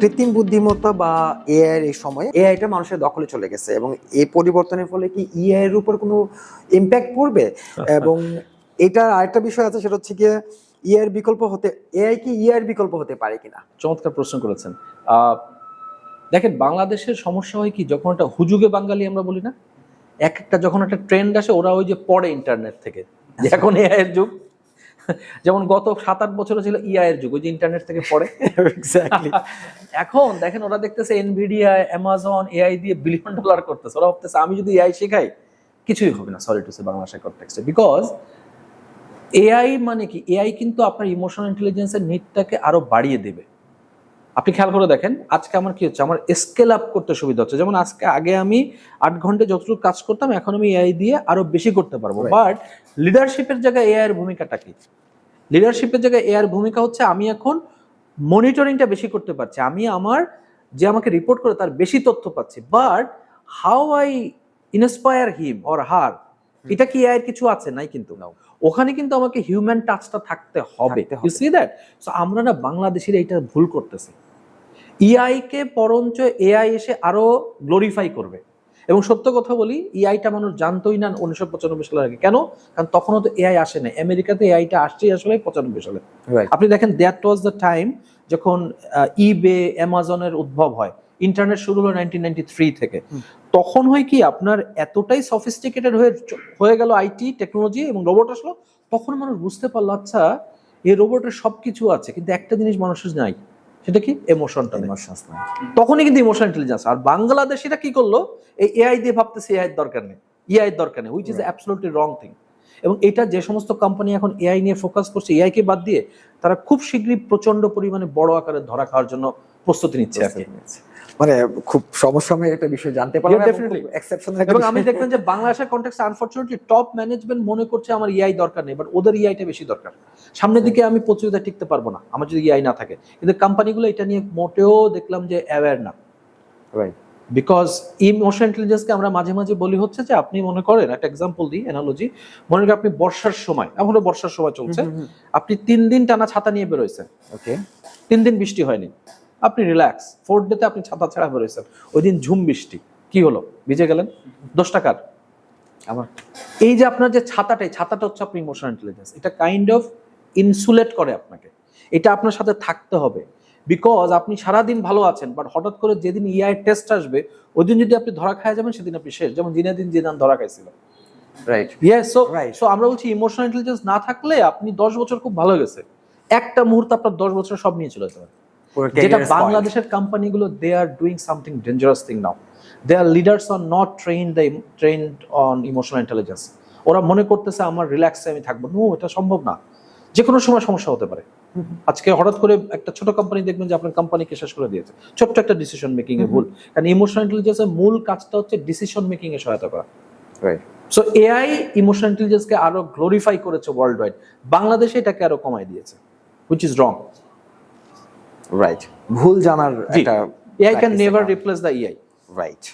কৃত্রিম বুদ্ধিমত্তা বা এআই এর এই সময়ে এআইটা মানুষের দখলে চলে গেছে এবং এই পরিবর্তনের ফলে কি এআই এর উপর কোনো ইমপ্যাক্ট পড়বে? এবং এটা আরেকটা বিষয় আছে, সেটা হচ্ছে গিয়ে এআই এর বিকল্প হতে, এআই কি এআই এর বিকল্প হতে পারে কিনা? চমৎকার প্রশ্ন করেছেন। দেখেন, বাংলাদেশের সমস্যা হয় কি, যখন একটা হুজুগে বাঙালি আমরা বলি না, যখন একটা ট্রেন্ড আসে, ওরা ওই যে পড়ে ইন্টারনেট থেকে, এখন এআই এর যুগ। যেমন গত 7-8 বছর ছিল ইআই এর যুগ, ওই যে ইন্টারনেট থেকে পড়ে। এখন দেখেন, ওরা দেখতেছে এনভিডিয়া, অ্যামাজন এআই দিয়ে $1 বিলিয়ন করতেছে। ওরা ভাবতেছে আমি যদি এআই শেখাই কিছুই হবে না, সরি টু সে বাংলাদেশের কনটেক্সটে। বিকজ এআই মানে কি, এআই কিন্তু আপনার ইমোশনাল ইন্টেলিজেন্সের নিডটাকে আরো বাড়িয়ে দেবে। আপনি খেয়াল করে দেখেন, আজকে আমার কি হচ্ছে, আমার স্কেল আপ করতে সুবিধা হচ্ছে। যেমন আগে আমি 8 ঘন্টা যতটুকু কাজ করতাম, এখন আমি এআই দিয়ে আরো বেশি করতে পারবো। বাট লিডারশিপের জায়গায় এআই এর ভূমিকাটা কি? লিডারশিপের জায়গায় এআই এর ভূমিকা হচ্ছে আমি এখন মনিটরিংটা বেশি করতে পারছি, আমি আমার যে আমাকে রিপোর্ট করে তার বেশি তথ্য পাচ্ছি। But how I inspire him or her, এটা কি এআই এর কিছু আছে? নাই কিন্তু। ওখানে কিন্তু আমাকে হিউম্যান টাচটা থাকতে হবে। You see that? সো আমরা না বাংলাদেশিরা এটা ভুল করতেছি। ইআই কে বরঞ্চ এআই এসে আরো গ্লোরিফাই করবে। এবং সত্য কথা বলি, ইআইটা মানুষ জানতোই না 1995 সালের আগে। কেন? কারণ তখনও তো এআই আসে না। আমেরিকাতে এআইটা আসছে আসলে 95 সালে। আপনি দেখেন, দ্যাট ওয়াজ দ্য টাইম যখন ইবে, অ্যামাজনের উদ্ভব হয়। ইন্টারনেট শুরু হলো 1993 থেকে। তখন হয় কি, আপনার এতটাই সফিস্টিকেটেড হয়ে গেল আইটি টেকনোলজি এবং রোবট আসলো। তখন মানুষ বুঝতে পারলো, আচ্ছা এই রোবটের সবকিছু আছে, কিন্তু একটা জিনিস মানুষের নাই, সেটা কি? ইমোশনটা। তখনই কিন্তু ইমোশনাল ইন্টেলিজেন্স। আর বাংলাদেশিরা কি করলো, এই এআই দিয়ে ভাবতেছে এআই এর দরকার নেই, এআই এর দরকার নেই, which is absolutely wrong thing. এবং এটা যে সমস্ত কোম্পানি এখন এআই নিয়ে ফোকাস করছে, এআই কে বাদ দিয়ে, তারা খুব শীঘ্রই প্রচন্ড পরিমাণে বড় আকারে ধরা খাওয়ার জন্য প্রস্তুতি নিচ্ছে আর কি। মানে খুব সমসাময়িক একটা বিষয় জানতে পারলাম। এবং আমি দেখলাম যে বাংলাদেশের কনটেক্সটে আনফরচুনেটলি টপ ম্যানেজমেন্ট মনে করছে আমার এআই দরকার নেই, বাট ওদের এআইটা বেশি দরকার। সামনের দিকে আমি প্রতিযোগিতা টিকতে পারবো না আমার যদি এআই না থাকে। কিন্তু কোম্পানিগুলো এটা নিয়ে মোটেও দেখলাম যে অ্যাওয়্যার না। বিকজ ইমোশনাল ইন্টেলিজেন্সকে আমরা মাঝে মাঝে বলি হচ্ছে যে, আপনি মনে করেন, একটা এক্সাম্পল দিই, অ্যানালজি। মনে করেন আপনি বর্ষার সময়, এখনো বর্ষার সময় চলছে, আপনি 3 দিন টানা ছাতা নিয়ে বেরোইছেন, ওকে, 3 দিন বৃষ্টি হয়নি, আপনি রিল্যাক্স। 4th ডেতে আপনি ছাতা ছাড়া বেরোইছেন, ওই দিন ঝুম বৃষ্টি, কি হলো? ভিজে গেলেন। 10 টাকার আমার এই যে আপনার যে ছাতাটা হচ্ছে আপনার ইমোশনাল ইন্টেলিজেন্স। এটা কাইন্ড অফ ইনসুলেট করে আপনাকে। এটা আপনার সাথে থাকতে হবে। বিকজ আপনি সারাদিন ভালো আছেন, বাট হঠাৎ করে যেদিন ইআই টেস্ট আসবে, ওই দিন যদি আপনি ধরা খায় যাবেন, সেদিন আপনি শেষ। যেমন জিনেদিন জিদান ধরা খাইছিল। রাইট? ইয়েস। সো আমরা বলছি ইমোশনাল ইন্টেলিজেন্স না থাকলে আপনি 10 বছর খুব ভালো গেছে, একটা মুহূর্ত আপনার 10 বছর সব নিয়ে চলে যাবে। যেটা বাংলাদেশের কোম্পানিগুলো, they are doing something dangerous thing now. Their leaders are not trained on emotional intelligence. ওরা মনে করতেছে আমার রিল্যাক্সে আমি থাকবো। নো, এটা সম্ভব না। যে কোনো সময় সমস্যা হতে পারে। আজকে হঠাৎ করে একটা ছোট কোম্পানি দেখবেন যে আপনার কোম্পানিকে শেষ করে দিয়েছে, ছোট্ট একটা ডিসিশন মেকিং এ ভুল। কারণ ইমোশনাল ইন্টেলিজেন্সের মূল কাজটা হচ্ছে ডিসিশন মেকিং এ সহায়তা করা। সো এআই ইমোশনাল ইন্টেলিজেন্সকে আরো গ্লোরিফাই করেছে ওয়ার্ল্ড ওয়াইড। বাংলাদেশে এটাকে আরো কমাই দিয়েছে, হুইচ ইজ রং। রাইট, ভুল জানার একটা, AI can never replace the EI. Right.